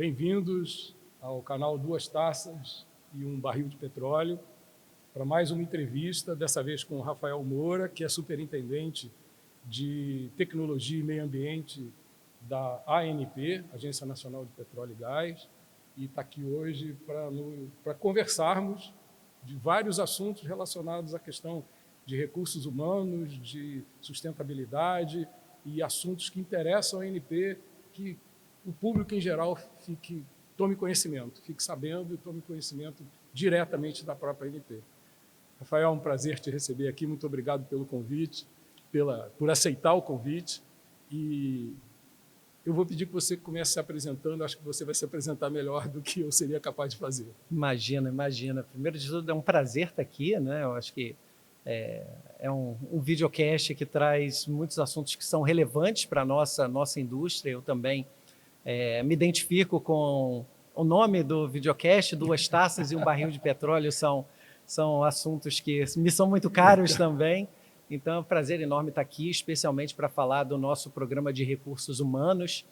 Bem-vindos ao canal Duas Taças e um Barril de Petróleo, para mais uma entrevista, dessa vez com o Rafael Moura, que é superintendente de Tecnologia e Meio Ambiente da ANP, Agência Nacional de Petróleo e Gás, e está aqui hoje para conversarmos de vários assuntos relacionados à questão de recursos humanos, de sustentabilidade e assuntos que interessam a ANP, que o público em geral tome conhecimento, fique sabendo e tome conhecimento diretamente da própria ANP. Rafael, é um prazer te receber aqui, muito obrigado pelo convite, por aceitar o convite, e eu vou pedir que você comece se apresentando, acho que você vai se apresentar melhor do que eu seria capaz de fazer. Imagina. Primeiro de tudo, é um prazer estar aqui, né? Eu acho que é um videocast que traz muitos assuntos que são relevantes para a nossa indústria. Eu também me identifico com o nome do videocast, Duas Taças e um Barril de Petróleo, são assuntos que me são muito caros também. Então, é um prazer enorme estar aqui, especialmente para falar do nosso programa de recursos humanos,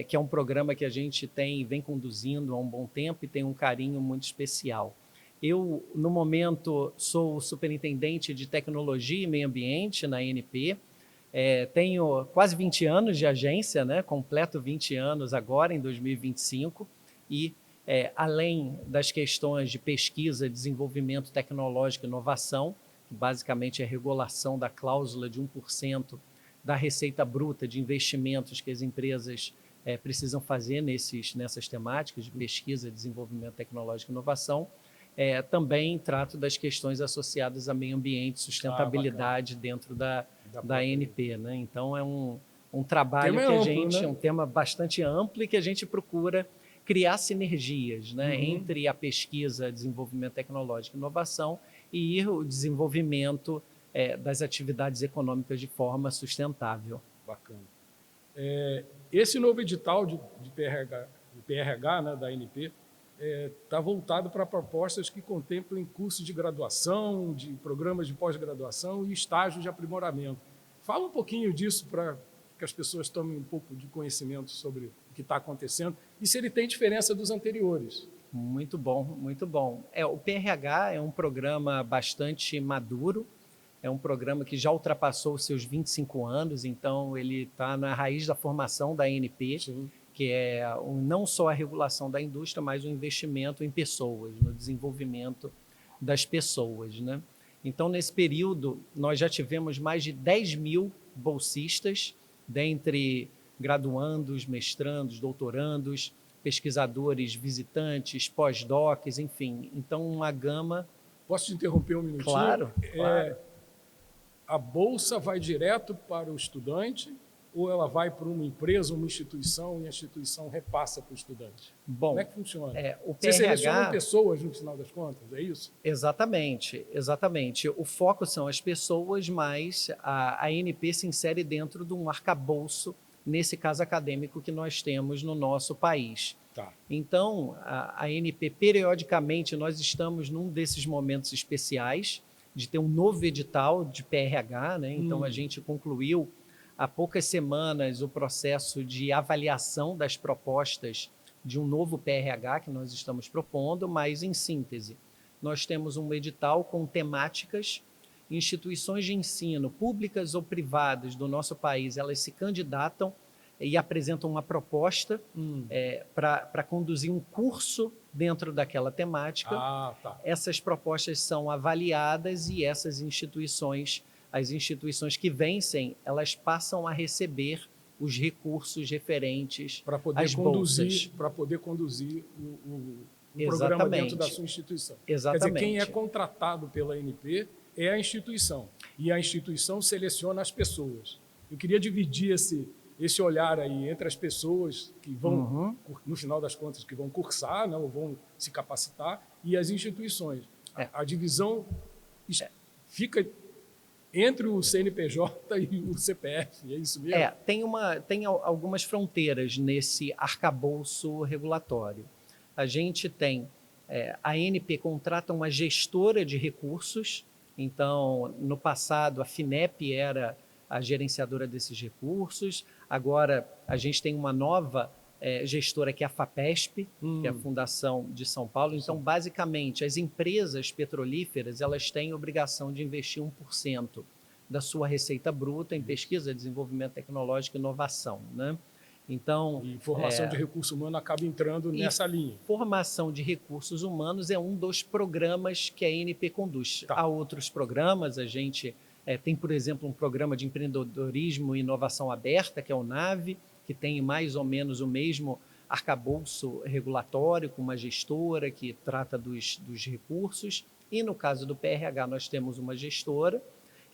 que é um programa que a gente vem conduzindo há um bom tempo e tem um carinho muito especial. Eu, no momento, sou o superintendente de Tecnologia e Meio Ambiente na ANP, tenho quase 20 anos de agência, né? Completo 20 anos agora, em 2025, e além das questões de pesquisa, desenvolvimento tecnológico e inovação, que basicamente é a regulação da cláusula de 1% da receita bruta de investimentos que as empresas precisam fazer nessas temáticas de pesquisa, desenvolvimento tecnológico e inovação, também trato das questões associadas a meio ambiente, sustentabilidade dentro da ANP, né? Então, é um trabalho que a gente, né? Um tema bastante amplo e que a gente procura criar sinergias, né? Entre a pesquisa, desenvolvimento tecnológico e inovação e o desenvolvimento das atividades econômicas de forma sustentável. Bacana. Esse novo edital de PRH, né, da ANP, está voltado para propostas que contemplem cursos de graduação, de programas de pós-graduação e estágios de aprimoramento. Fala um pouquinho disso para que as pessoas tomem um pouco de conhecimento sobre o que está acontecendo e se ele tem diferença dos anteriores. Muito bom, muito bom. O PRH é um programa bastante maduro, é um programa que já ultrapassou os seus 25 anos, então ele está na raiz da formação da ANP, sim, que é não só a regulação da indústria, mas o investimento em pessoas, no desenvolvimento das pessoas, né? Então, nesse período, nós já tivemos mais de 10 mil bolsistas, dentre graduandos, mestrandos, doutorandos, pesquisadores, visitantes, pós-docs, enfim. Então, uma gama... Posso te interromper um minutinho? Claro. A bolsa vai direto para o estudante ou ela vai para uma empresa, uma instituição, e a instituição repassa para o estudante? Bom, como é que funciona? O PRH... Você seleciona pessoas no final das contas, é isso? Exatamente. O foco são as pessoas, mas a ANP se insere dentro de um arcabouço, nesse caso acadêmico, que nós temos no nosso país. Tá. Então, a ANP, periodicamente, nós estamos num desses momentos especiais de ter um novo edital de PRH, né? Então, a gente concluiu há poucas semanas o processo de avaliação das propostas de um novo PRH que nós estamos propondo, mas, em síntese, nós temos um edital com temáticas, instituições de ensino, públicas ou privadas do nosso país, elas se candidatam e apresentam uma proposta para conduzir um curso dentro daquela temática. Tá. Essas propostas são avaliadas e essas instituições, as instituições que vencem, elas passam a receber os recursos referentes às bolsas. Para poder conduzir o programa dentro da sua instituição. Exatamente. Quer dizer, quem é contratado pela ANP é a instituição, e a instituição seleciona as pessoas. Eu queria dividir esse olhar aí entre as pessoas que vão, no final das contas, que vão cursar, né, ou vão se capacitar, e as instituições. A divisão fica entre o CNPJ e o CPF, é isso mesmo? Tem algumas fronteiras nesse arcabouço regulatório. A gente tem, a ANP contrata uma gestora de recursos, então, no passado, a FINEP era a gerenciadora desses recursos, agora a gente tem uma nova gestora que é a FAPESP, que é a Fundação de São Paulo. Então, basicamente, as empresas petrolíferas elas têm obrigação de investir 1% da sua receita bruta em pesquisa, desenvolvimento tecnológico e inovação, né? Então, e formação de recurso humano acaba entrando nessa linha. Formação de recursos humanos é um dos programas que a ANP conduz. Tá. Há outros programas, a gente tem, por exemplo, um programa de empreendedorismo e inovação aberta, que é o NAVE, que tem mais ou menos o mesmo arcabouço regulatório, com uma gestora que trata dos recursos. E no caso do PRH, nós temos uma gestora.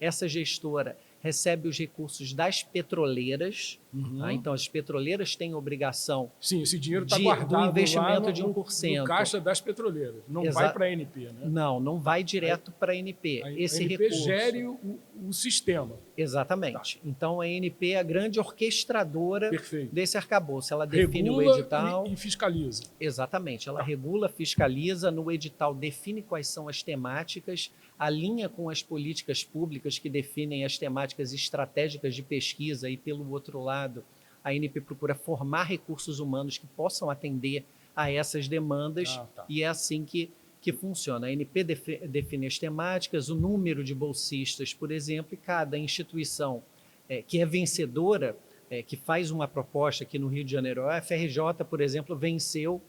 Essa gestora recebe os recursos das petroleiras. Tá? Então, as petroleiras têm obrigação. Sim, esse dinheiro está guardado do investimento lá de 1%. no caixa das petroleiras. Não vai para a ANP, né? Não vai direto para a ANP. Esse ANP recurso gere o sistema. Exatamente. Tá. Então, a ANP é a grande orquestradora Perfeito. desse arcabouço. Ela define Regula o edital. E fiscaliza. Exatamente. Ela regula, fiscaliza, no edital define quais são as temáticas, alinha com as políticas públicas que definem as temáticas estratégicas de pesquisa e, pelo outro lado, a ANP procura formar recursos humanos que possam atender a essas demandas e é assim que funciona. A ANP define as temáticas, o número de bolsistas, por exemplo, e cada instituição que é vencedora, que faz uma proposta aqui no Rio de Janeiro. A FRJ, por exemplo, venceu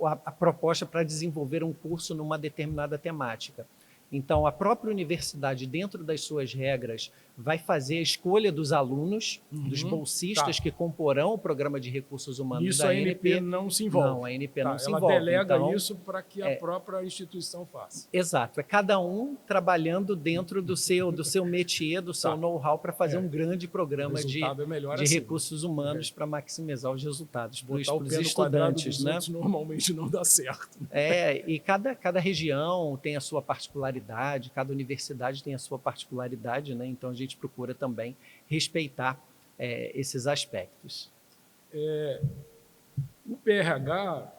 a proposta para desenvolver um curso numa determinada temática. Então, a própria universidade, dentro das suas regras, vai fazer a escolha dos alunos, dos bolsistas que comporão o programa de recursos humanos isso da a ANP ANP. não se envolve. Não, a ANP não se ela envolve. Ela delega então, isso para que a própria instituição faça. Exato. É cada um trabalhando dentro do seu métier, do seu know-how, para fazer um grande programa de assim, recursos humanos para maximizar os resultados para os estudantes, né? Normalmente não dá certo. Né? E cada região tem a sua particularidade, cada universidade tem a sua particularidade, né? Então a gente procura também respeitar esses aspectos. O PRH,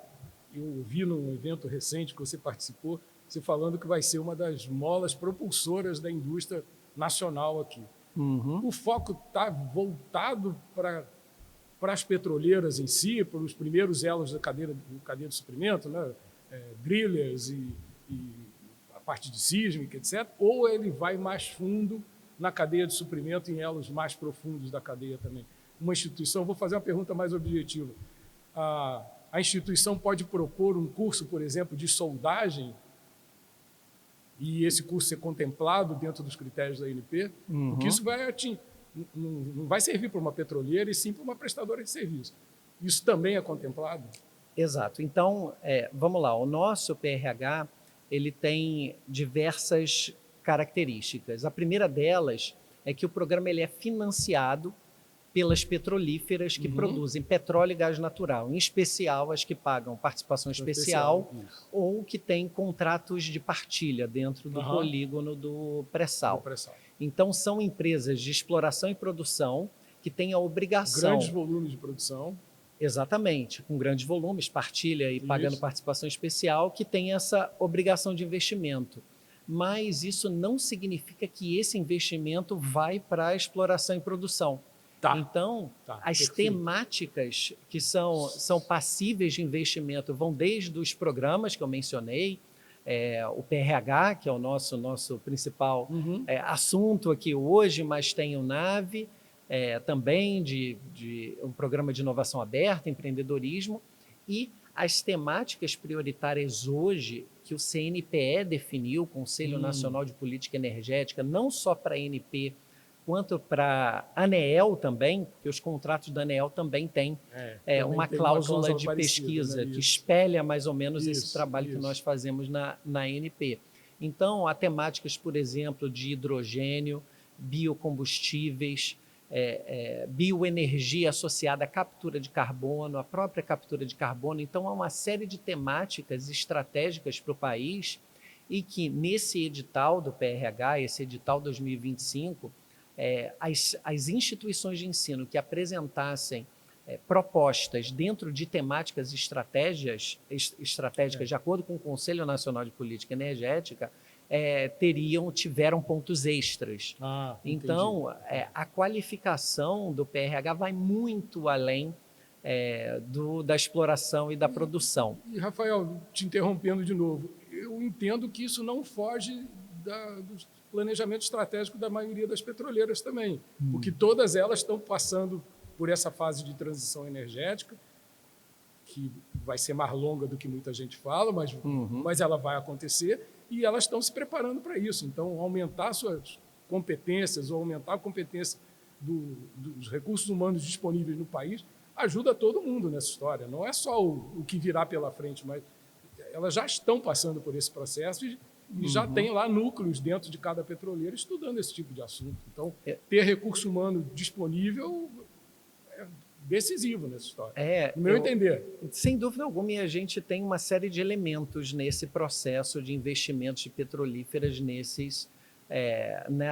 eu vi num evento recente que você participou, você falando que vai ser uma das molas propulsoras da indústria nacional aqui. O foco está voltado para as petroleiras em si, para os primeiros elos da cadeia de suprimento, né? Drillers e a parte de sísmica, etc., ou ele vai mais fundo na cadeia de suprimento, em elos mais profundos da cadeia também? Uma instituição, vou fazer uma pergunta mais objetiva, a instituição pode propor um curso, por exemplo, de soldagem e esse curso ser contemplado dentro dos critérios da ANP? Porque isso não vai servir para uma petroleira e sim para uma prestadora de serviço. Isso também é contemplado? Exato. Então, vamos lá, o nosso PRH ele tem diversas características. A primeira delas é que o programa ele é financiado pelas petrolíferas que produzem petróleo e gás natural, em especial as que pagam participação especial ou que têm contratos de partilha dentro do polígono do pré-sal. Então, são empresas de exploração e produção que têm a obrigação... Grandes volumes de produção. Exatamente, com grandes volumes, partilha e pagando participação especial, que tem essa obrigação de investimento. Mas isso não significa que esse investimento vai para a exploração e produção. Então, as temáticas que são passíveis de investimento vão desde os programas que eu mencionei, o PRH, que é o nosso principal assunto aqui hoje, mas tem o NAVE, também de um programa de inovação aberta, empreendedorismo, e as temáticas prioritárias hoje que o CNPE definiu, o Conselho Nacional de Política Energética, não só para a ANP, quanto para a ANEEL também, porque os contratos da ANEEL também têm uma cláusula de pesquisa que espelha mais ou menos esse trabalho que nós fazemos na ANP. Então, há temáticas, por exemplo, de hidrogênio, biocombustíveis, bioenergia associada à captura de carbono, à própria captura de carbono. Então, há uma série de temáticas estratégicas para o país e que, nesse edital do PRH, esse edital 2025, as instituições de ensino que apresentassem propostas dentro de temáticas estratégicas de acordo com o Conselho Nacional de Política Energética, tiveram pontos extras. Então, a qualificação do PRH vai muito além da exploração e da produção. E, Rafael, te interrompendo de novo, eu entendo que isso não foge do planejamento estratégico da maioria das petroleiras também, porque todas elas estão passando por essa fase de transição energética, que vai ser mais longa do que muita gente fala, mas ela vai acontecer, e elas estão se preparando para isso. Então, aumentar suas competências ou aumentar a competência dos recursos humanos disponíveis no país ajuda todo mundo nessa história. Não é só o que virá pela frente, mas elas já estão passando por esse processo e já tem lá núcleos dentro de cada petroleira estudando esse tipo de assunto. Então, ter recurso humano disponível é decisivo nessa história, no meu entender. Sem dúvida alguma, e a gente tem uma série de elementos nesse processo de investimentos de petrolíferas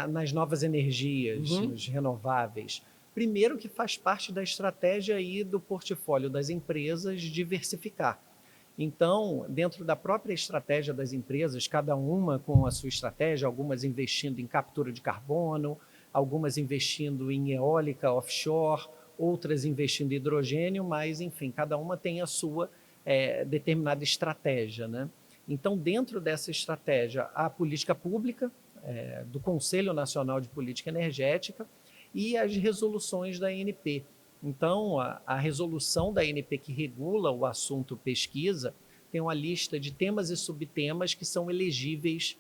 nas novas energias, nos renováveis. Primeiro, que faz parte da estratégia aí do portfólio das empresas diversificar. Então, dentro da própria estratégia das empresas, cada uma com a sua estratégia, algumas investindo em captura de carbono, algumas investindo em eólica offshore, outras investindo em hidrogênio, mas, enfim, cada uma tem a sua determinada estratégia, né? Então, dentro dessa estratégia, a política pública do Conselho Nacional de Política Energética e as resoluções da ANP. Então, a resolução da ANP que regula o assunto pesquisa tem uma lista de temas e subtemas que são elegíveis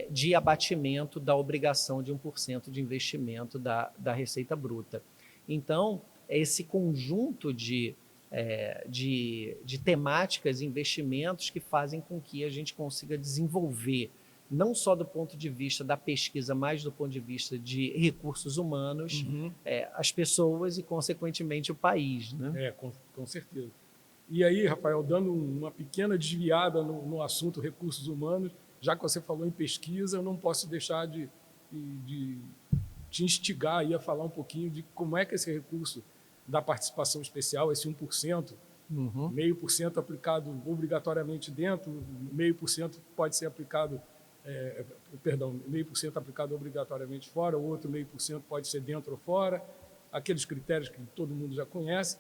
de abatimento da obrigação de 1% de investimento da Receita Bruta. Então, esse conjunto de temáticas e investimentos que fazem com que a gente consiga desenvolver, não só do ponto de vista da pesquisa, mas do ponto de vista de recursos humanos, as pessoas e, consequentemente, o país, né? Com certeza. E aí, Rafael, dando uma pequena desviada no assunto recursos humanos, já que você falou em pesquisa, eu não posso deixar de te instigar aí a falar um pouquinho de como é que esse recurso da participação especial, esse 1%, 0,5% aplicado obrigatoriamente dentro, 0,5% pode ser aplicado 0,5% aplicado obrigatoriamente fora, o outro 0,5% pode ser dentro ou fora, aqueles critérios que todo mundo já conhece.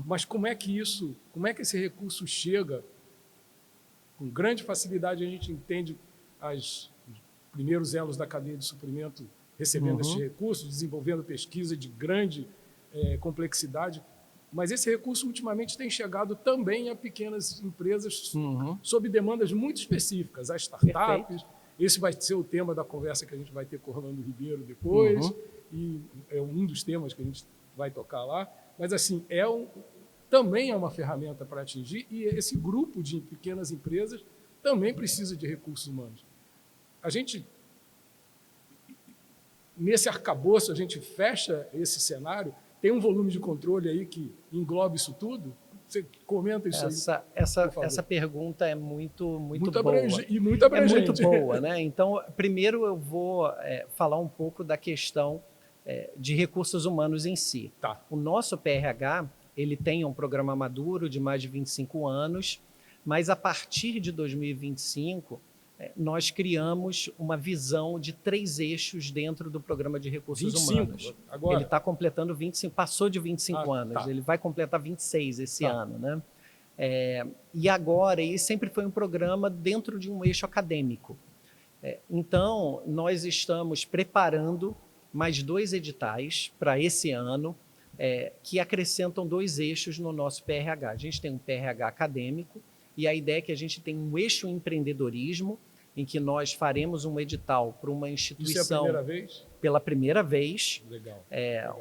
Mas como é que esse recurso chega? Com grande facilidade a gente entende os primeiros elos da cadeia de suprimento recebendo esses recursos, desenvolvendo pesquisa de grande complexidade, mas esse recurso ultimamente tem chegado também a pequenas empresas sob demandas muito específicas, a startups. Perfeito. Esse vai ser o tema da conversa que a gente vai ter com o Rolando Ribeiro depois, e é um dos temas que a gente vai tocar lá. Mas, assim, também é uma ferramenta para atingir, e esse grupo de pequenas empresas também precisa de recursos humanos. Nesse arcabouço, a gente fecha esse cenário. Tem um volume de controle aí que engloba isso tudo? Você comenta isso aí, essa pergunta é muito boa. E muito abrangente. É muito boa, né? Então, primeiro eu vou falar um pouco da questão de recursos humanos em si. Tá. O nosso PRH, ele tem um programa maduro de mais de 25 anos, mas a partir de 2025... nós criamos uma visão de 3 eixos dentro do programa de recursos 25, humanos. agora. Ele está completando 25, passou de 25 anos, tá. Ele vai completar 26 esse ano, né? E agora, e sempre foi um programa dentro de um eixo acadêmico. Então, nós estamos preparando mais 2 editais para esse ano, que acrescentam 2 eixos no nosso PRH. A gente tem um PRH acadêmico, e a ideia é que a gente tem um eixo empreendedorismo, em que nós faremos um edital para uma instituição... Isso é a primeira vez? Pela primeira vez. Legal.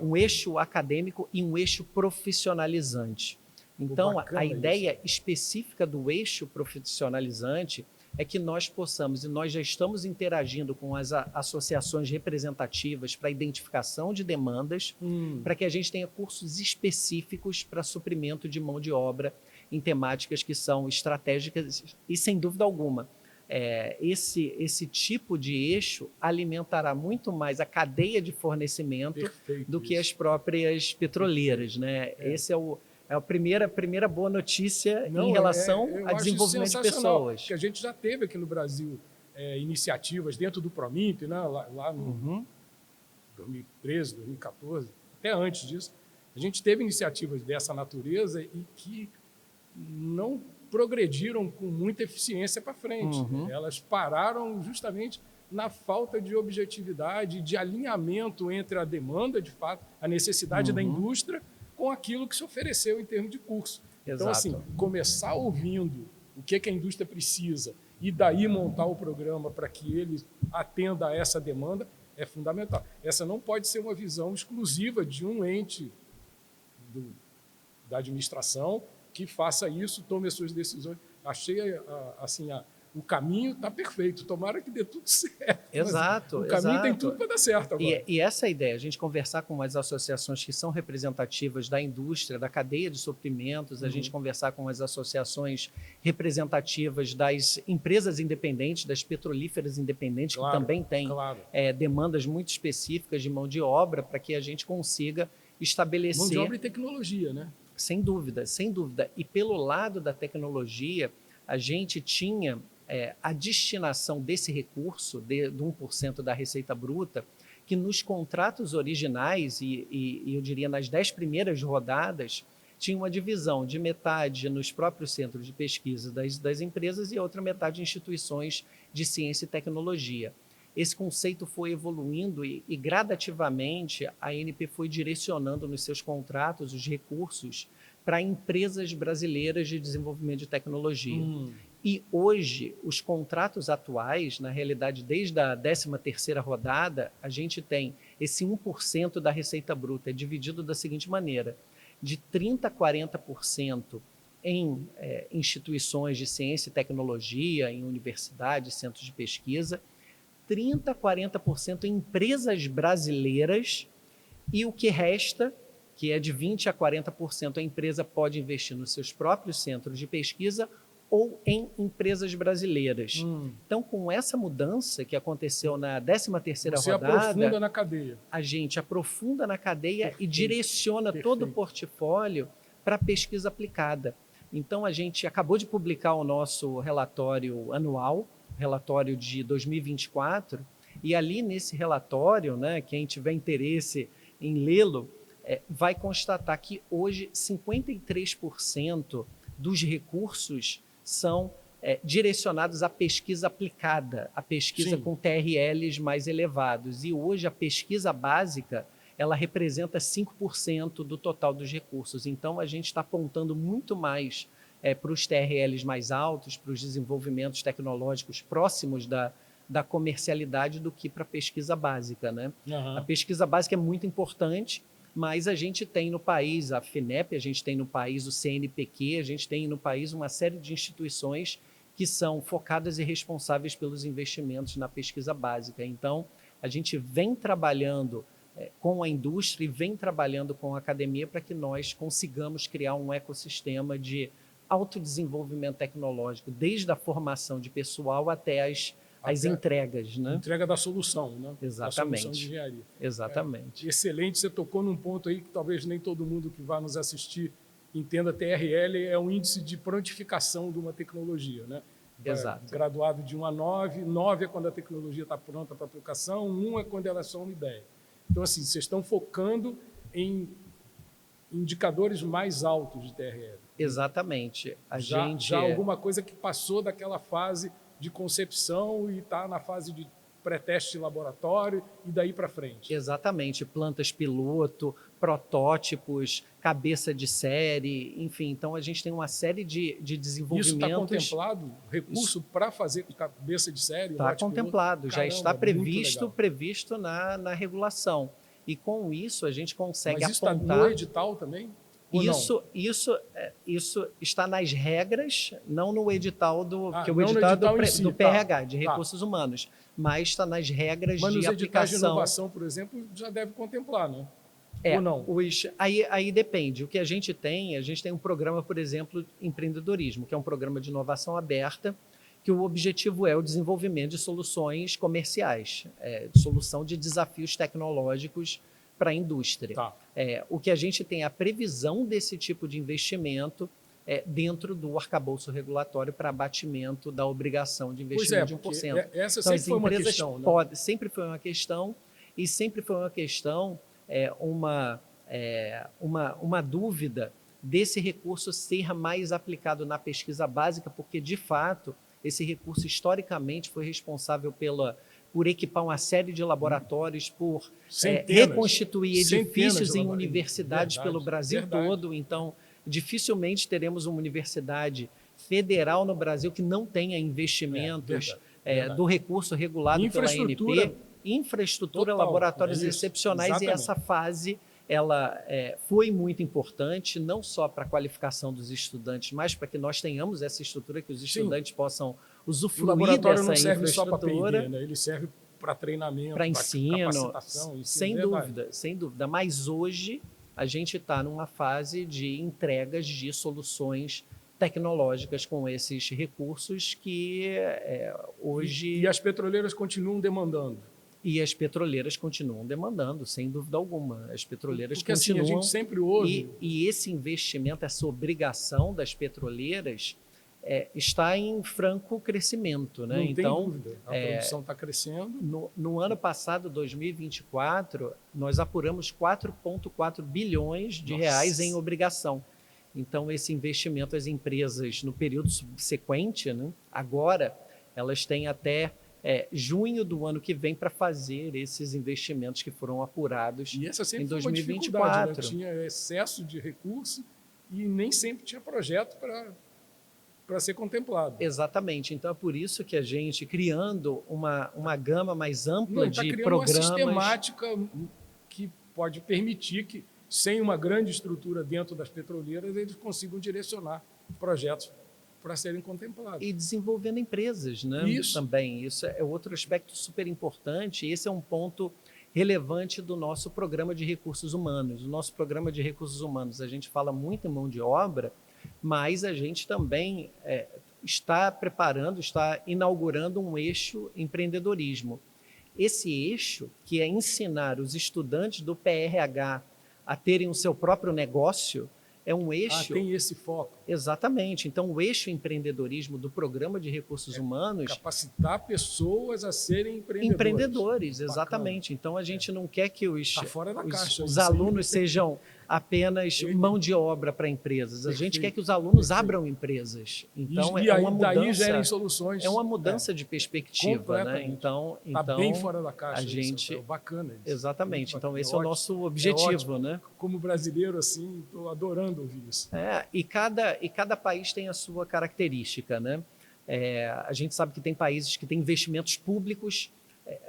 Um eixo acadêmico e um eixo profissionalizante. Então, a ideia específica do eixo profissionalizante é que nós possamos, e nós já estamos interagindo com as associações representativas para identificação de demandas, para que a gente tenha cursos específicos para suprimento de mão de obra em temáticas que são estratégicas e, sem dúvida alguma, esse tipo de eixo alimentará muito mais a cadeia de fornecimento do que as próprias petroleiras, né? Esse é a primeira boa notícia em relação a desenvolvimento de pessoas. Que a gente já teve aqui no Brasil iniciativas dentro do PROMIMP, né? lá no 2013, 2014, até antes disso, A gente teve iniciativas dessa natureza e que não progrediram com muita eficiência para frente. Uhum. Elas pararam justamente na falta de objetividade, de alinhamento entre a demanda, de fato, a necessidade da indústria com aquilo que se ofereceu em termos de curso. Então, assim, começar ouvindo o que a indústria precisa e daí montar o programa para que ele atenda a essa demanda é fundamental. Essa não pode ser uma visão exclusiva de um ente da administração que faça isso, tome as suas decisões. Achei, assim, o caminho está perfeito, tomara que dê tudo certo. Exato. O caminho tem tudo para dar certo agora. E essa ideia, a gente conversar com as associações que são representativas da indústria, da cadeia de suprimentos, a gente conversar com as associações representativas das empresas independentes, das petrolíferas independentes, que também têm demandas muito específicas de mão de obra, para que a gente consiga estabelecer... Mão de obra e tecnologia, né? Sem dúvida, sem dúvida. E pelo lado da tecnologia, a gente tinha a destinação desse recurso, de 1% da receita bruta, que nos contratos originais, e eu diria nas 10 primeiras rodadas, tinha uma divisão de metade nos próprios centros de pesquisa das empresas e outra metade em instituições de ciência e tecnologia. Esse conceito foi evoluindo e gradativamente a ANP foi direcionando nos seus contratos os recursos para empresas brasileiras de desenvolvimento de tecnologia. E hoje, os contratos atuais, na realidade, desde a 13ª rodada, a gente tem esse 1% da receita bruta, é dividido da seguinte maneira, de 30% a 40% em instituições de ciência e tecnologia, em universidades, centros de pesquisa, 30% a 40% em empresas brasileiras e o que resta, que é de 20% a 40%, a empresa pode investir nos seus próprios centros de pesquisa ou em empresas brasileiras. Então, com essa mudança que aconteceu na 13ª rodada... Você aprofunda na cadeia. A gente aprofunda na cadeia e direciona todo o portfólio para a pesquisa aplicada. Então, a gente acabou de publicar o nosso relatório anual, relatório de 2024, e ali nesse relatório, né, quem tiver interesse em lê-lo, vai constatar que hoje 53% dos recursos são direcionados à pesquisa aplicada, à pesquisa com TRLs mais elevados. E hoje a pesquisa básica, ela representa 5% do total dos recursos. Então, a gente está apontando muito mais para os TRLs mais altos, para os desenvolvimentos tecnológicos próximos da comercialidade do que para a pesquisa básica, né? A pesquisa básica é muito importante, mas a gente tem no país a FINEP, a gente tem no país o CNPq, a gente tem no país uma série de instituições que são focadas e responsáveis pelos investimentos na pesquisa básica. Então, a gente vem trabalhando com a indústria e vem trabalhando com a academia para que nós consigamos criar um ecossistema de autodesenvolvimento tecnológico, desde a formação de pessoal até as entregas, né? Entrega da solução, né? Exatamente. Da solução de engenharia. Exatamente. Excelente, você tocou num ponto aí que talvez nem todo mundo que vai nos assistir entenda. TRL é um índice de prontificação de uma tecnologia, né? Exato. Graduado de 1 a 9, 9 é quando a tecnologia está pronta para aplicação, 1 é quando ela é só uma ideia. Então, assim, vocês estão focando em indicadores mais altos de TRL. Exatamente. Já alguma coisa que passou daquela fase de concepção e está na fase de pré-teste de laboratório e daí para frente. Exatamente. Plantas piloto, protótipos, cabeça de série, enfim. Então, a gente tem uma série de desenvolvimentos. Isso está contemplado? Recurso para fazer cabeça de série? Está contemplado. Já está previsto na regulação. E com isso, a gente consegue apontar... Mas isso está no edital também? Isso está nas regras, não no edital porque o edital é do PRH, de Recursos Recursos Humanos, mas está nas regras de aplicação. Mas nos editais de inovação, por exemplo, já deve contemplar, né? Ou não? Aí depende. O que a gente tem um programa, por exemplo, empreendedorismo, que é um programa de inovação aberta, que o objetivo é o desenvolvimento de soluções comerciais, de solução de desafios tecnológicos para a indústria. O que a gente tem a previsão desse tipo de investimento dentro do arcabouço regulatório para abatimento da obrigação de investimento de 1%. Essa sempre foi uma questão, né? Sempre foi uma questão, e sempre foi uma questão, uma dúvida desse recurso ser mais aplicado na pesquisa básica, porque, de fato, esse recurso historicamente foi responsável por equipar uma série de laboratórios, por reconstituir edifícios em universidades pelo Brasil todo. Então, dificilmente teremos uma universidade federal no Brasil que não tenha investimentos do recurso regulado pela ANP, infraestrutura, total, laboratórios excepcionais. Exatamente. E essa fase ela foi muito importante, não só para a qualificação dos estudantes, mas para que nós tenhamos essa estrutura, que os estudantes possam usufruir dessa não serve infraestrutura. Só para ele serve para treinamento, para ensino, capacitação. Sem dúvida, sem dúvida. Mas hoje a gente está numa fase de entregas de soluções tecnológicas com esses recursos que hoje... E as petroleiras continuam demandando. E as petroleiras continuam demandando, sem dúvida alguma. As petroleiras Porque, continuam... Assim, a gente sempre ouve... E esse investimento, essa obrigação das petroleiras está em franco crescimento. Né? Não então, tem dúvida. A produção está crescendo. No ano passado, 2024, nós apuramos 4,4 bilhões de reais em obrigação. Então, esse investimento, as empresas, no período subsequente, né, agora, elas têm até junho do ano que vem para fazer esses investimentos que foram apurados e essa sempre em foi 2024. Né? Tinha excesso de recurso e nem sempre tinha projeto para ser contemplado. Exatamente. Então, é por isso que a gente, criando uma gama mais ampla de programas... uma sistemática que pode permitir que, sem uma grande estrutura dentro das petroleiras, eles consigam direcionar projetos para serem contemplados. E desenvolvendo empresas, né? Isso. Também. Isso é outro aspecto super importante. Esse é um ponto relevante do nosso programa de recursos humanos. O nosso programa de recursos humanos, a gente fala muito em mão de obra, mas a gente também está preparando, está inaugurando um eixo empreendedorismo. Esse eixo, que é ensinar os estudantes do PRH a terem o seu próprio negócio, é um eixo... tem esse foco. Exatamente. Então, o eixo empreendedorismo do Programa de Recursos Humanos... Capacitar pessoas a serem empreendedores, exatamente. Bacana. Então, a gente não quer que os alunos sejam apenas mão de obra para empresas. A gente quer que os alunos abram empresas. Então, é uma mudança... daí gerem soluções. É uma mudança de perspectiva. Né? Então, bem fora da caixa. A gente... bacana isso. Exatamente. Então, esse é o nosso objetivo. Né? Como brasileiro, assim, estou adorando ouvir isso. E cada país tem a sua característica, né? A gente sabe que tem países que têm investimentos públicos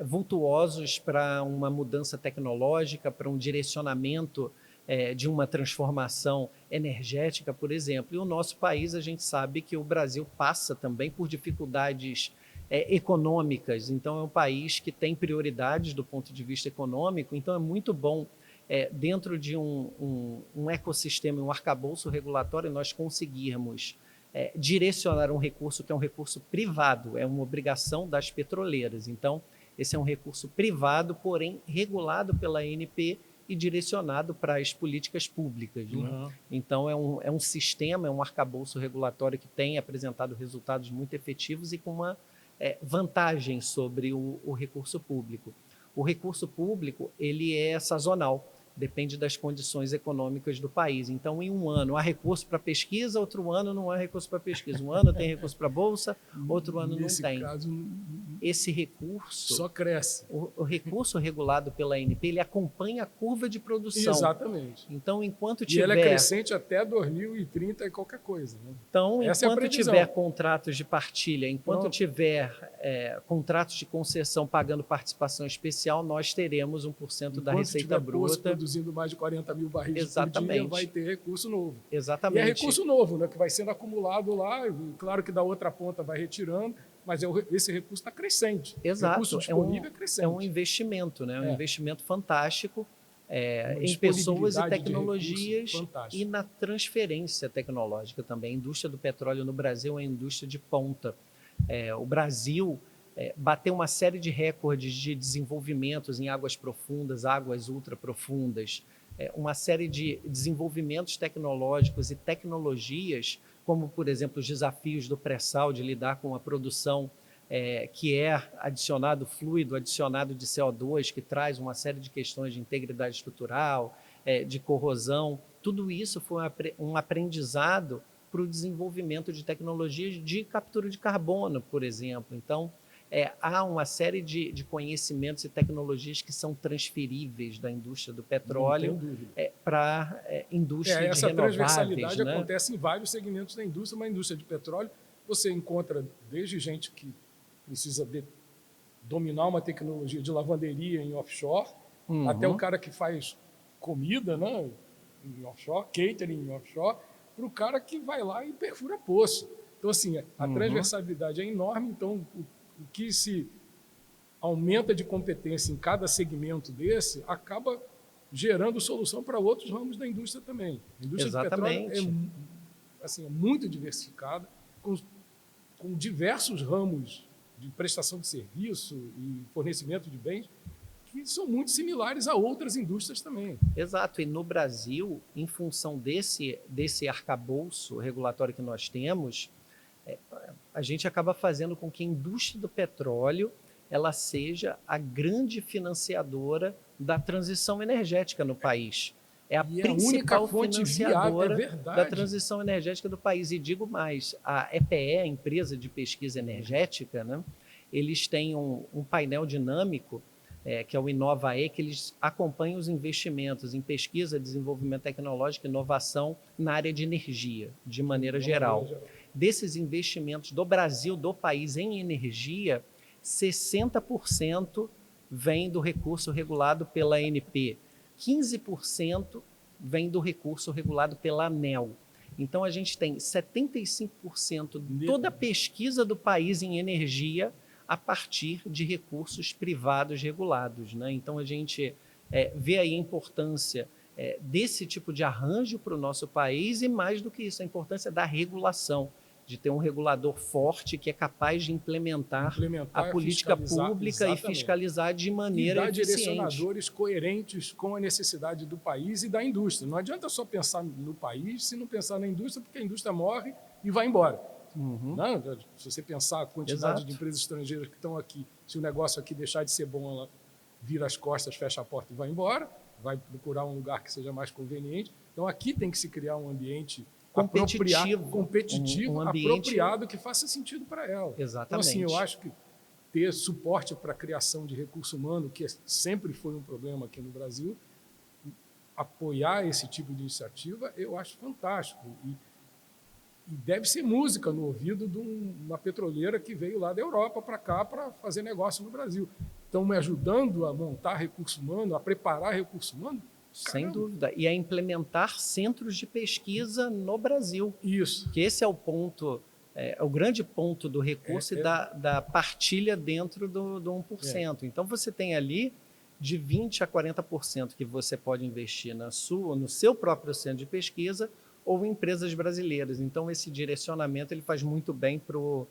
vultuosos para uma mudança tecnológica, para um direcionamento de uma transformação energética, por exemplo. E o nosso país, a gente sabe que o Brasil passa também por dificuldades econômicas. Então, é um país que tem prioridades do ponto de vista econômico. Então, é muito bom dentro de um ecossistema, um arcabouço regulatório, nós conseguirmos direcionar um recurso que é um recurso privado, é uma obrigação das petroleiras. Então, esse é um recurso privado, porém regulado pela ANP e direcionado para as políticas públicas. Né? Então, é um sistema, é um arcabouço regulatório que tem apresentado resultados muito efetivos e com uma vantagem sobre o recurso público. O recurso público, ele é sazonal, depende das condições econômicas do país. Então, em um ano há recurso para pesquisa, outro ano não há recurso para pesquisa. Um ano tem recurso para bolsa, outro ano não tem. Caso, esse recurso... Só cresce. O recurso regulado pela ANP, ele acompanha a curva de produção. Exatamente. Então, enquanto tiver... E ela é crescente até 2030 e qualquer coisa. Né? Então, enquanto tiver contratos de partilha, enquanto tiver contratos de concessão pagando participação especial, nós teremos 1% da receita bruta. Produzindo mais de 40 mil barris por dia, vai ter recurso novo. Exatamente. E é recurso novo, né, que vai sendo acumulado lá, claro que da outra ponta vai retirando, mas esse recurso está crescente. Exato. O recurso disponível é crescente. É um investimento, né? Um investimento fantástico em pessoas e tecnologias e na transferência tecnológica também. A indústria do petróleo no Brasil é uma indústria de ponta. O Brasil bateu uma série de recordes de desenvolvimentos em águas profundas, águas ultraprofundas, uma série de desenvolvimentos tecnológicos e tecnologias, como, por exemplo, os desafios do pré-sal, de lidar com a produção que é adicionado fluido, adicionado de CO2, que traz uma série de questões de integridade estrutural, de corrosão. Tudo isso foi um aprendizado para o desenvolvimento de tecnologias de captura de carbono, por exemplo. Então, há uma série de conhecimentos e tecnologias que são transferíveis da indústria do petróleo para a indústria de renováveis. Essa transversalidade acontece em vários segmentos da indústria, mas a indústria de petróleo você encontra desde gente que precisa dominar uma tecnologia de lavanderia em offshore, até o cara que faz comida, né, em offshore, catering em offshore, para o cara que vai lá e perfura poço. Então, assim, a transversalidade é enorme, então o que se aumenta de competência em cada segmento desse acaba gerando solução para outros ramos da indústria também. A indústria de petróleo é muito diversificada, com diversos ramos de prestação de serviço e fornecimento de bens que são muito similares a outras indústrias também. Exato, e no Brasil, em função desse arcabouço regulatório que nós temos, a gente acaba fazendo com que a indústria do petróleo ela seja a grande financiadora da transição energética no país. É a principal financiadora da transição energética do país. E digo mais, a EPE, a Empresa de Pesquisa Energética, né, eles têm um painel dinâmico, que é o InovaE, que eles acompanham os investimentos em pesquisa, desenvolvimento tecnológico e inovação na área de energia, de maneira geral. Desses investimentos do Brasil, do país em energia, 60% vem do recurso regulado pela ANP, 15% vem do recurso regulado pela ANEEL. Então, a gente tem 75% de toda a pesquisa do país em energia a partir de recursos privados regulados, né? Então, a gente vê aí a importância desse tipo de arranjo para o nosso país e, mais do que isso, a importância da regulação, de ter um regulador forte que é capaz de implementar a política pública e fiscalizar de maneira eficiente. E dar direcionadores coerentes com a necessidade do país e da indústria. Não adianta só pensar no país se não pensar na indústria, porque a indústria morre e vai embora. Não, se você pensar a quantidade de empresas estrangeiras que estão aqui, se o negócio aqui deixar de ser bom, ela vira as costas, fecha a porta e vai embora, vai procurar um lugar que seja mais conveniente. Então, aqui tem que se criar um ambiente competitivo, um ambiente apropriado, que faça sentido para ela. Exatamente. Então, assim, eu acho que ter suporte para a criação de recurso humano, que sempre foi um problema aqui no Brasil, apoiar esse tipo de iniciativa, eu acho fantástico. E deve ser música no ouvido de uma petroleira que veio lá da Europa para cá para fazer negócio no Brasil. Estão me ajudando a montar recurso humano, a preparar recurso humano? Sem dúvida. E a implementar centros de pesquisa no Brasil. Isso. Que esse é o ponto, o grande ponto do recurso e da partilha dentro do 1%. Então, você tem ali de 20% a 40% que você pode investir no seu próprio centro de pesquisa ou em empresas brasileiras. Então, esse direcionamento ele faz muito bem para o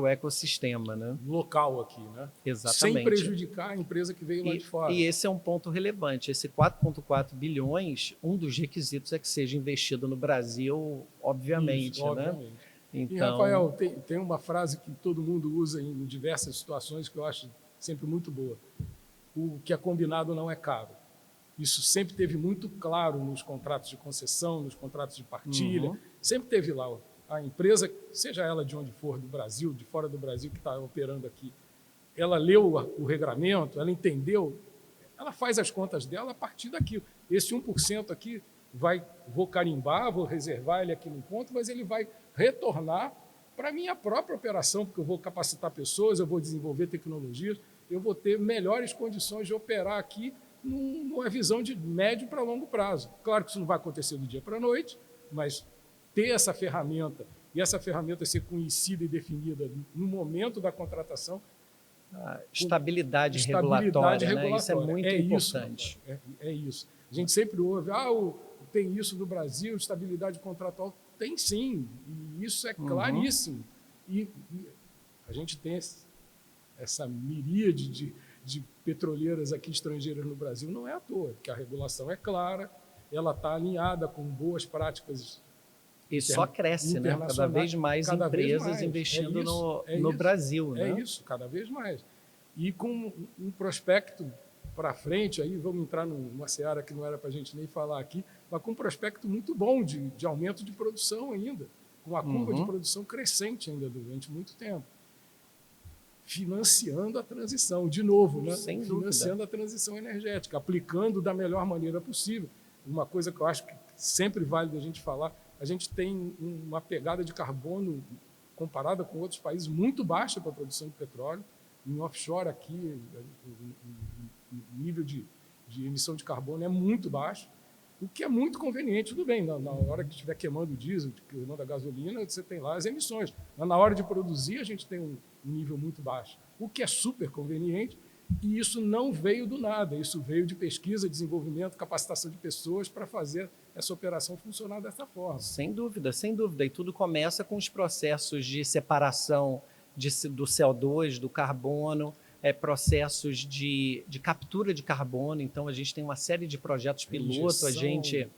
ecossistema, né? Local aqui, né? Exatamente. Sem prejudicar a empresa que veio lá de fora. E esse é um ponto relevante. Esse 4,4 bilhões, um dos requisitos é que seja investido no Brasil, obviamente. Isso, obviamente. Né? Então... E, Rafael, tem uma frase que todo mundo usa em diversas situações que eu acho sempre muito boa. O que é combinado não é caro. Isso sempre teve muito claro nos contratos de concessão, nos contratos de partilha. Sempre teve lá a empresa, seja ela de onde for, do Brasil, de fora do Brasil, que está operando aqui, ela leu o regramento, ela entendeu, ela faz as contas dela a partir daquilo. Esse 1% aqui, vou carimbar, vou reservar ele aqui num ponto, mas ele vai retornar para a minha própria operação, porque eu vou capacitar pessoas, eu vou desenvolver tecnologias, eu vou ter melhores condições de operar aqui numa visão de médio para longo prazo. Claro que isso não vai acontecer do dia para a noite, mas ter essa ferramenta e essa ferramenta ser conhecida e definida no momento da contratação. Estabilidade regulatória, né? Isso é muito importante. É isso. A gente sempre ouve, tem isso no Brasil, estabilidade contratual. Tem sim, e isso é claríssimo. E a gente tem essa miríade de petroleiras aqui estrangeiras no Brasil, não é à toa, porque a regulação é clara, ela está alinhada com boas práticas. E só cresce, né? Cada vez mais empresas investindo no Brasil. É isso, cada vez mais. E com um prospecto para frente, aí vamos entrar numa seara que não era para a gente nem falar aqui, mas com um prospecto muito bom de aumento de produção ainda, com a curva de produção crescente ainda durante muito tempo. Financiando a transição, de novo, né? Sem financiando dúvida. a transição energética, aplicando da melhor maneira possível. Uma coisa que eu acho que sempre vale a gente falar, a gente tem uma pegada de carbono comparada com outros países muito baixa para a produção de petróleo. Em offshore aqui, o nível de emissão de carbono é muito baixo, o que é muito conveniente. Tudo bem, na hora que estiver queimando o diesel, queimando a gasolina, você tem lá as emissões. Mas na hora de produzir, a gente tem um nível muito baixo, o que é super conveniente. E isso não veio do nada, isso veio de pesquisa, desenvolvimento, capacitação de pessoas para fazer essa operação funcionar dessa forma. Sem dúvida, sem dúvida. E tudo começa com os processos de separação do CO2, do carbono, processos de captura de carbono. Então, a gente tem uma série de projetos piloto, a gente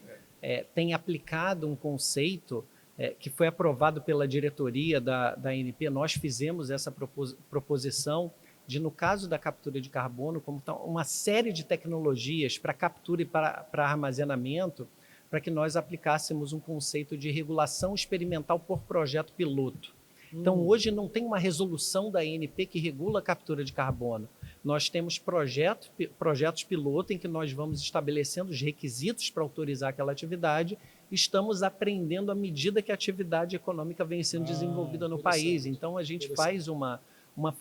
tem aplicado um conceito que foi aprovado pela diretoria da ANP. Nós fizemos essa proposição de, no caso da captura de carbono, como uma série de tecnologias para captura e para armazenamento, para que nós aplicássemos um conceito de regulação experimental por projeto piloto. Então, hoje não tem uma resolução da ANP que regula a captura de carbono. Nós temos projetos piloto em que nós vamos estabelecendo os requisitos para autorizar aquela atividade. Estamos aprendendo à medida que a atividade econômica vem sendo desenvolvida no país. Então, a gente faz uma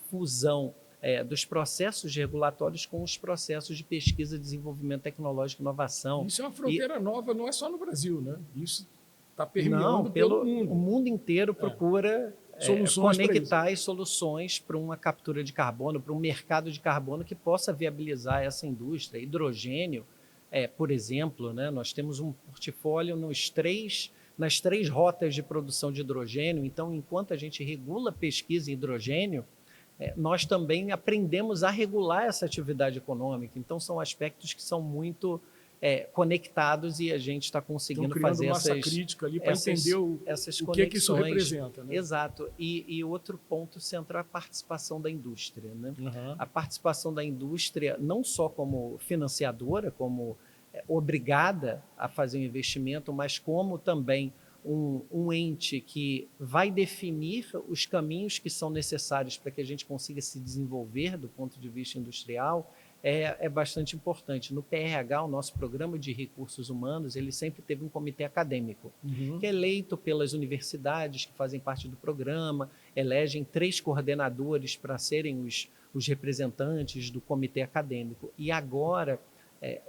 fusão dos processos regulatórios com os processos de pesquisa, desenvolvimento tecnológico e inovação. Isso é uma fronteira nova, não é só no Brasil, né? Isso está permeando pelo mundo. O mundo inteiro procura conectar as soluções para uma captura de carbono, para um mercado de carbono que possa viabilizar essa indústria. Hidrogênio, por exemplo, né? Nós temos um portfólio nas três rotas de produção de hidrogênio. Então, enquanto a gente regula pesquisa em hidrogênio, nós também aprendemos a regular essa atividade econômica. Então, são aspectos que são muito conectados e a gente está conseguindo fazer massa crítica ali para entender o que isso representa. Né? Exato. E outro ponto central é a participação da indústria. Né? A participação da indústria, não só como financiadora, como obrigada a fazer um investimento, mas como também um ente que vai definir os caminhos que são necessários para que a gente consiga se desenvolver do ponto de vista industrial, é bastante importante. No PRH, o nosso Programa de Recursos Humanos, ele sempre teve um comitê acadêmico, que é eleito pelas universidades que fazem parte do programa, elegem 3 coordenadores para serem os representantes do comitê acadêmico. E agora,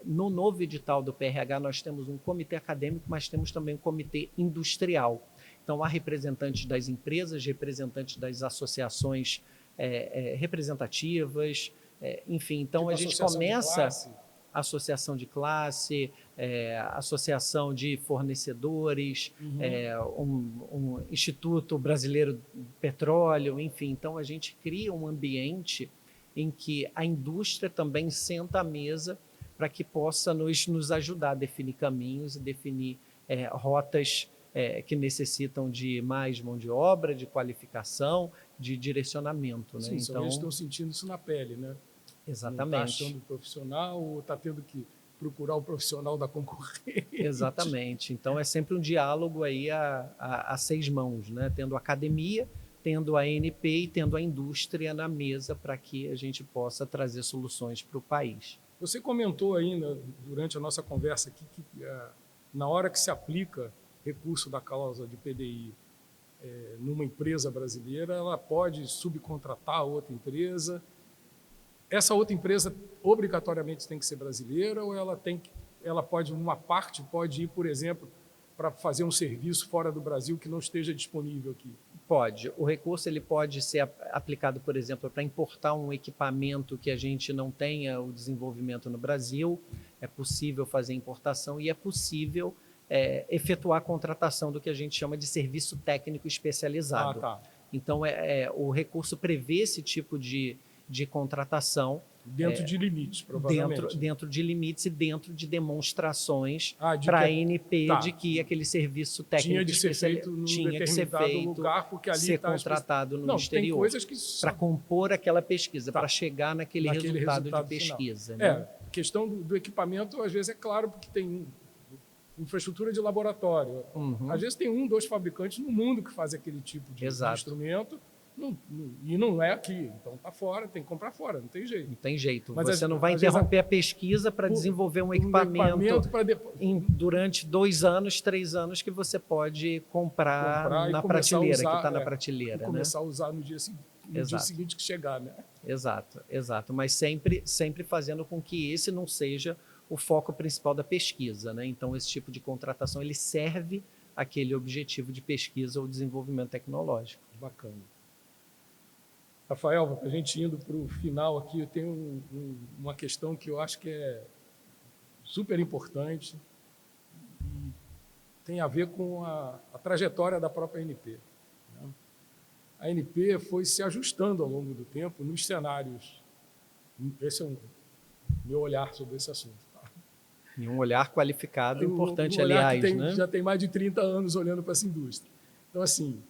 no novo edital do PRH, nós temos um comitê acadêmico, mas temos também um comitê industrial. Então, há representantes das empresas, representantes das associações representativas, enfim. Então, a gente começa associação de classe, associação de fornecedores, um Instituto Brasileiro de Petróleo, enfim. Então, a gente cria um ambiente em que a indústria também senta à mesa para que possa nos ajudar a definir caminhos e definir rotas que necessitam de mais mão de obra, de qualificação, de direcionamento. Né? Sim, então, eles estão sentindo isso na pele, né? Exatamente. Não está achando profissional ou está tendo que procurar o profissional da concorrente. Exatamente. Então, é sempre um diálogo aí a 6 mãos, né? Tendo a academia, tendo a ANP e tendo a indústria na mesa para que a gente possa trazer soluções para o país. Você comentou ainda, durante a nossa conversa aqui, que na hora que se aplica recurso da cláusula de PDI numa empresa brasileira, ela pode subcontratar a outra empresa. Essa outra empresa obrigatoriamente tem que ser brasileira ou ela pode, uma parte pode ir, por exemplo, para fazer um serviço fora do Brasil que não esteja disponível aqui? Pode. O recurso ele pode ser aplicado, por exemplo, para importar um equipamento que a gente não tenha o desenvolvimento no Brasil. É possível fazer importação e é possível efetuar a contratação do que a gente chama de serviço técnico especializado. Então, o recurso prevê esse tipo de contratação. Dentro de limites, provavelmente. Dentro de limites e dentro de demonstrações para a ANP de que aquele serviço técnico tinha que ser feito lugar, porque ali ser contratado no exterior para compor aquela pesquisa, para chegar naquele resultado de pesquisa. Final. Né? questão do equipamento, às vezes, é claro, porque tem infraestrutura de laboratório. Às vezes tem 1, 2 fabricantes no mundo que fazem aquele tipo de instrumento, e não é aqui. Então está fora, tem que comprar fora, não tem jeito. Não tem jeito. Mas você não vai interromper a pesquisa para desenvolver um equipamento durante 2 anos, 3 anos, que você pode comprar na prateleira, que está na prateleira. E começar a usar no dia seguinte que chegar. Né? Exato. Mas sempre fazendo com que esse não seja o foco principal da pesquisa. Né? Então, esse tipo de contratação ele serve àquele objetivo de pesquisa ou desenvolvimento tecnológico. Bacana. Rafael, a gente indo para o final aqui, eu tenho uma questão que eu acho que é super importante e tem a ver com a trajetória da própria ANP. Né? A ANP foi se ajustando ao longo do tempo nos cenários. Esse é o meu olhar sobre esse assunto. Tá? E um olhar qualificado, importante, aliás. Né? Já tem mais de 30 anos olhando para essa indústria. Então, assim,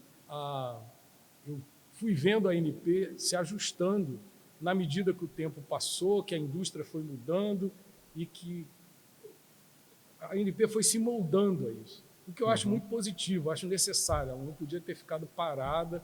eu fui vendo a ANP se ajustando na medida que o tempo passou, que a indústria foi mudando e que a ANP foi se moldando a isso. O que eu acho muito positivo, acho necessário. Ela não podia ter ficado parada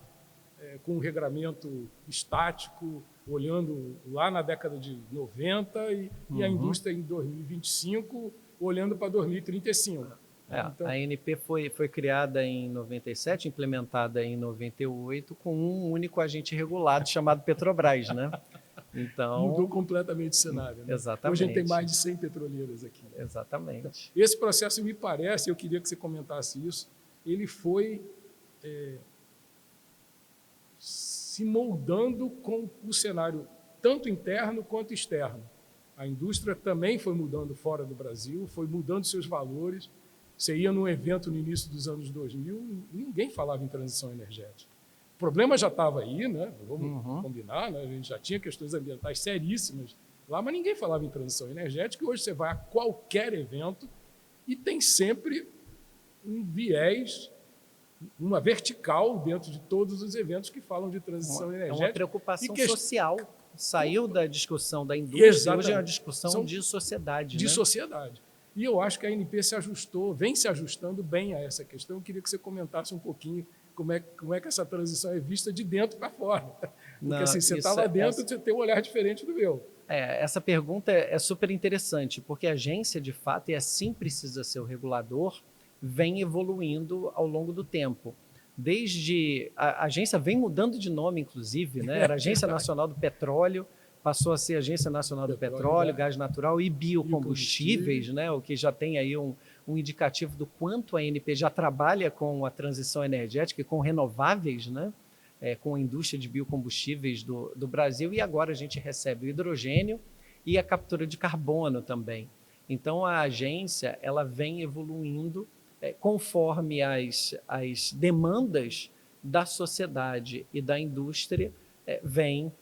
com um regramento estático, olhando lá na década de 90 e a indústria em 2025 olhando para 2035. Então, a ANP foi criada em 97, implementada em 98, com um único agente regulado chamado Petrobras, né? Então, mudou completamente o cenário. Né? Exatamente. Hoje a gente tem mais de 100 petroleiras aqui. Exatamente. Esse processo, me parece, eu queria que você comentasse isso, ele foi se moldando com o cenário tanto interno quanto externo. A indústria também foi mudando fora do Brasil, foi mudando seus valores. Você ia num evento no início dos anos 2000, ninguém falava em transição energética. O problema já estava aí, né? Vamos combinar, né? A gente já tinha questões ambientais seríssimas lá, mas ninguém falava em transição energética. E hoje você vai a qualquer evento e tem sempre um viés, uma vertical dentro de todos os eventos que falam de transição energética. É uma preocupação social. Saiu da discussão da indústria, hoje é uma discussão de sociedade. De né? sociedade. E eu acho que a ANP se ajustou, vem se ajustando bem a essa questão. Eu queria que você comentasse um pouquinho como é que essa transição é vista de dentro para fora. Porque assim, você está lá dentro, você tem um olhar diferente do meu. Essa pergunta é super interessante, porque a agência, de fato, e assim precisa ser o regulador, vem evoluindo ao longo do tempo. Desde a agência vem mudando de nome, inclusive, né? Era Agência Nacional do Petróleo, passou a ser Agência Nacional do Petróleo, Gás Natural e Biocombustíveis, né? O que já tem aí um indicativo do quanto a ANP já trabalha com a transição energética e com renováveis, né? Com a indústria de biocombustíveis do Brasil, e agora a gente recebe o hidrogênio e a captura de carbono também. Então, a agência ela vem evoluindo conforme as demandas da sociedade e da indústria vêm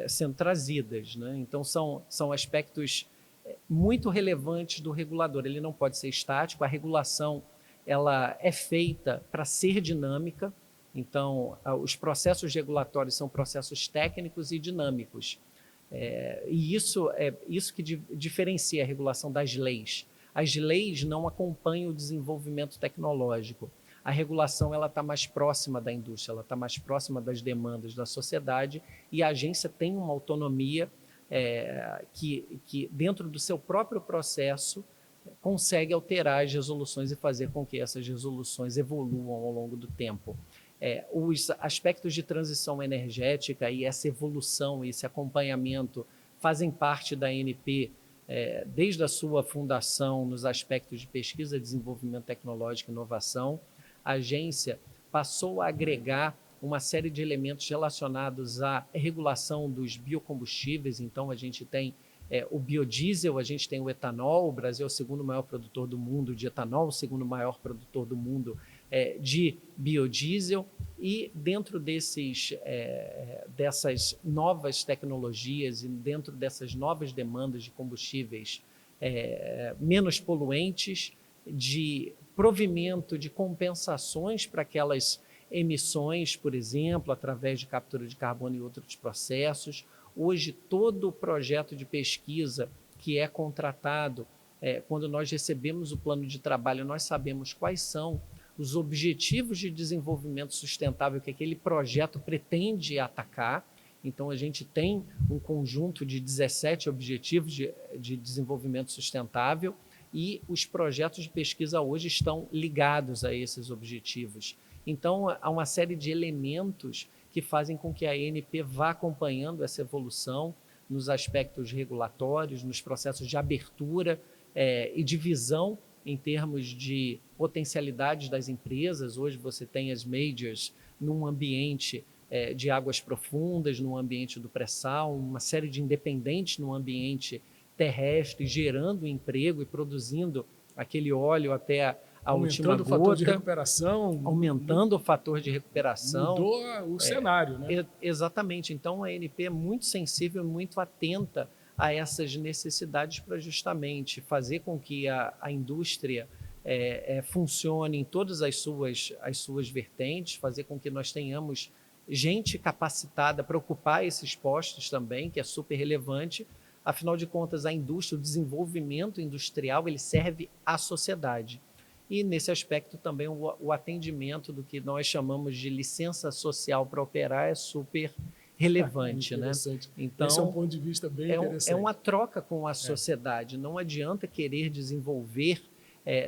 sendo trazidas. Né? Então, são aspectos muito relevantes do regulador. Ele não pode ser estático, a regulação ela é feita para ser dinâmica. Então, os processos regulatórios são processos técnicos e dinâmicos. E isso é isso que diferencia a regulação das leis. As leis não acompanham o desenvolvimento tecnológico. A regulação ela está mais próxima da indústria, ela está mais próxima das demandas da sociedade, e a agência tem uma autonomia que dentro do seu próprio processo, consegue alterar as resoluções e fazer com que essas resoluções evoluam ao longo do tempo. Os aspectos de transição energética e essa evolução, esse acompanhamento fazem parte da ANP desde a sua fundação nos aspectos de pesquisa, desenvolvimento tecnológico e inovação. A agência passou a agregar uma série de elementos relacionados à regulação dos biocombustíveis. Então, a gente tem o biodiesel, a gente tem o etanol. O Brasil é o segundo maior produtor do mundo de etanol, o segundo maior produtor do mundo de biodiesel, e dentro dessas novas tecnologias e dentro dessas novas demandas de combustíveis menos poluentes, de provimento de compensações para aquelas emissões, por exemplo, através de captura de carbono e outros processos. Hoje, todo o projeto de pesquisa que é contratado, quando nós recebemos o plano de trabalho, nós sabemos quais são os objetivos de desenvolvimento sustentável que aquele projeto pretende atacar. Então, a gente tem um conjunto de 17 objetivos de desenvolvimento sustentável e os projetos de pesquisa hoje estão ligados a esses objetivos. Então, há uma série de elementos que fazem com que a ANP vá acompanhando essa evolução nos aspectos regulatórios, nos processos de abertura e de visão em termos de potencialidades das empresas. Hoje você tem as majors num ambiente de águas profundas, num ambiente do pré-sal, uma série de independentes no ambiente terrestre, gerando emprego e produzindo aquele óleo até a última gota. Aumentando o fator de recuperação. Aumentando o fator de recuperação. Mudou o cenário, né? Exatamente. Então, a ANP é muito sensível, muito atenta a essas necessidades para justamente fazer com que a indústria funcione em todas as suas vertentes, fazer com que nós tenhamos gente capacitada para ocupar esses postos também, que é super relevante. Afinal de contas, a indústria, o desenvolvimento industrial, ele serve à sociedade. E, nesse aspecto, também o atendimento do que nós chamamos de licença social para operar é super relevante, né? Então, esse é um ponto de vista bem interessante. É uma troca com a sociedade. Não adianta querer desenvolver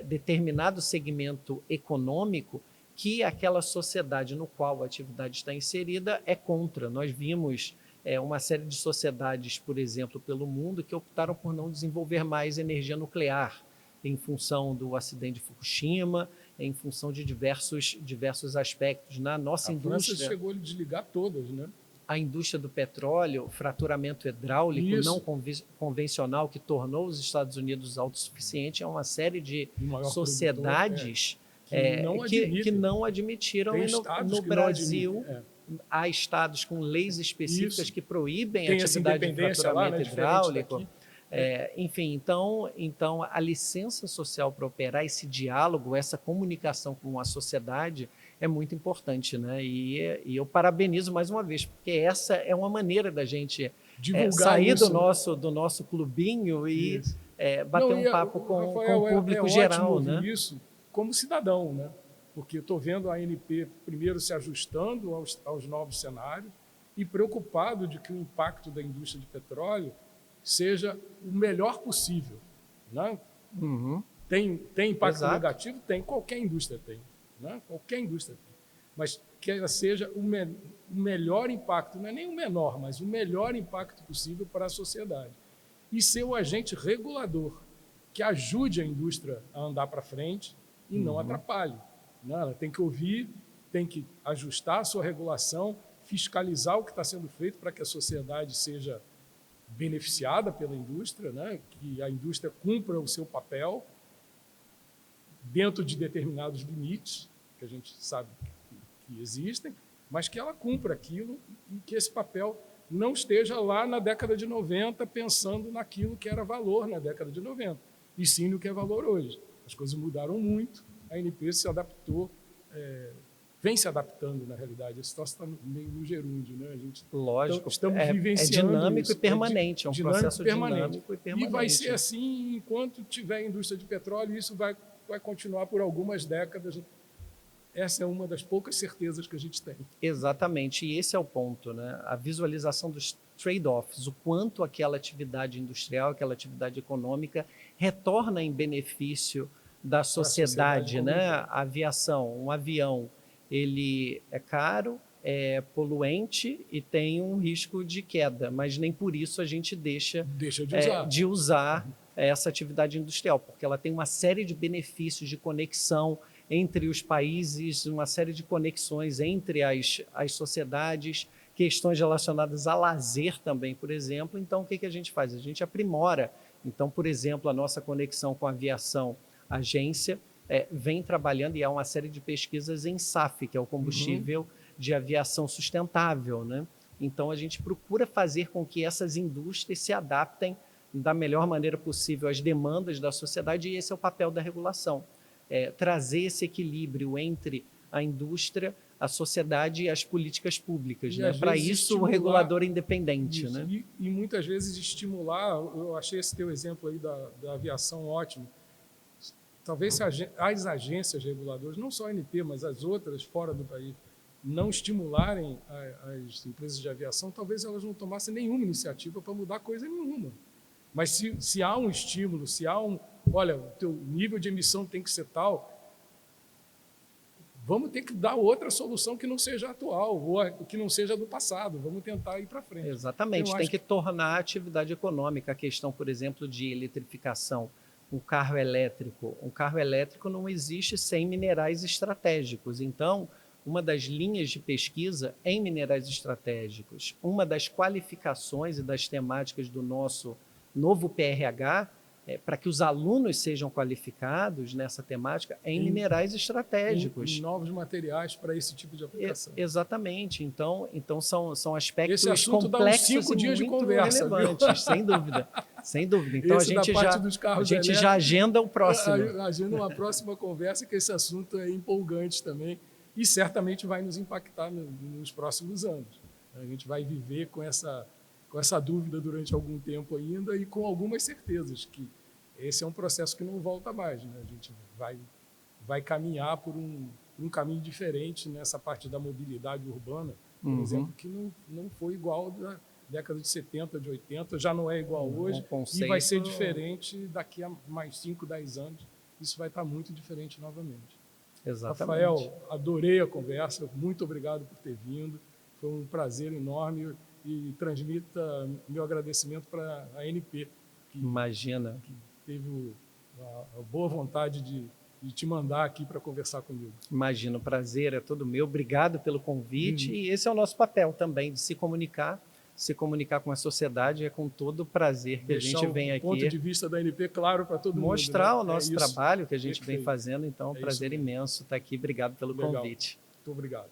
determinado segmento econômico que aquela sociedade no qual a atividade está inserida é contra. Nós vimos uma série de sociedades, por exemplo, pelo mundo, que optaram por não desenvolver mais energia nuclear em função do acidente de Fukushima, em função de diversos aspectos. Na nossa indústria... A França chegou a desligar todas, né? A indústria do petróleo, fraturamento hidráulico não convencional, que tornou os Estados Unidos autossuficientes, é uma série de sociedades que não admitiram. E no Brasil, há estados com leis específicas que proíbem a atividade de fraturamento hidráulico. Enfim, então a licença social para operar, esse diálogo, essa comunicação com a sociedade é muito importante, né? E eu parabenizo mais uma vez, porque essa é uma maneira da gente sair do nosso clubinho e bater um papo com o público geral, ótimo ouvir isso como cidadão, né? Porque estou vendo a ANP primeiro se ajustando aos novos cenários e preocupado de que o impacto da indústria de petróleo seja o melhor possível, né? Uhum. Tem impacto negativo? Tem, qualquer indústria tem, né? Qualquer indústria tem. Mas que ela seja o melhor impacto, não é nem o menor, mas o melhor impacto possível para a sociedade. E ser o agente regulador que ajude a indústria a andar para frente e não atrapalhe. Né? Ela tem que ouvir, tem que ajustar a sua regulação, fiscalizar o que está sendo feito para que a sociedade seja beneficiada pela indústria, né? Que a indústria cumpra o seu papel dentro de determinados limites, que a gente sabe que existem, mas que ela cumpra aquilo e que esse papel não esteja lá na década de 90 pensando naquilo que era valor na década de 90, e sim no que é valor hoje. As coisas mudaram muito, a ANP se adaptou, vem se adaptando, na realidade. Esse troço está meio no gerúndio, né? A gente, lógico, estamos vivenciando dinâmico isso. E permanente, é um processo dinâmico e permanente. E vai ser assim enquanto tiver indústria de petróleo, e isso vai continuar por algumas décadas. Essa é uma das poucas certezas que a gente tem. Exatamente, e esse é o ponto, né? A visualização dos trade-offs, o quanto aquela atividade industrial, aquela atividade econômica retorna em benefício da sociedade, né? A aviação, um avião, ele é caro, é poluente e tem um risco de queda, mas nem por isso a gente deixa de usar essa atividade industrial, porque ela tem uma série de benefícios de conexão entre os países, uma série de conexões entre as sociedades, questões relacionadas a lazer também, por exemplo. Então, o que a gente faz? A gente aprimora. Então, por exemplo, a nossa conexão com a aviação, a agência, vem trabalhando, e há uma série de pesquisas em SAF, que é o combustível de aviação sustentável, né? Então, a gente procura fazer com que essas indústrias se adaptem da melhor maneira possível às demandas da sociedade, e esse é o papel da regulação. Trazer esse equilíbrio entre a indústria, a sociedade e as políticas públicas. E, Né? às Para vezes, isso, o estimular- regulador independente. Isso, Né? e muitas vezes estimular, eu achei esse teu exemplo aí da aviação ótimo, talvez se as agências reguladoras, não só a ANP, mas as outras fora do país, não estimularem as empresas de aviação, talvez elas não tomassem nenhuma iniciativa para mudar coisa nenhuma. Mas se há um estímulo, se há olha, o teu nível de emissão tem que ser tal, vamos ter que dar outra solução que não seja atual, ou que não seja do passado, vamos tentar ir para frente. Exatamente, tem que tornar a atividade econômica, a questão, por exemplo, de eletrificação. Um carro elétrico não existe sem minerais estratégicos. Então, uma das linhas de pesquisa em minerais estratégicos, uma das qualificações e das temáticas do nosso novo PRH, para que os alunos sejam qualificados nessa temática em minerais estratégicos. Em novos materiais para esse tipo de aplicação. Exatamente. Então são aspectos esse assunto complexos dá uns 5 dias de conversa, relevantes, sem dúvida. Sem dúvida. Então esse a gente já agenda o próximo. Agenda uma próxima conversa, que esse assunto é empolgante também e certamente vai nos impactar nos próximos anos. A gente vai viver com essa dúvida durante algum tempo ainda e com algumas certezas que esse é um processo que não volta mais. Né? A gente vai caminhar por um caminho diferente nessa parte da mobilidade urbana, por exemplo, que não foi igual da década de 70, de 80, já não é igual hoje e vai ser diferente daqui a mais 5, 10 anos. Isso vai estar muito diferente novamente. Exatamente. Rafael, adorei a conversa, muito obrigado por ter vindo, foi um prazer enorme. E transmita meu agradecimento para a ANP, que teve a boa vontade de te mandar aqui para conversar comigo. Imagina, o prazer é todo meu. Obrigado pelo convite. E esse é o nosso papel também, de se comunicar com a sociedade. É com todo o prazer que a gente vem aqui. Ponto de vista da ANP claro para todo mundo. Mostrar o nosso trabalho que a gente vem fazendo. Então, é um prazer imenso estar aqui. Obrigado pelo convite. Muito obrigado.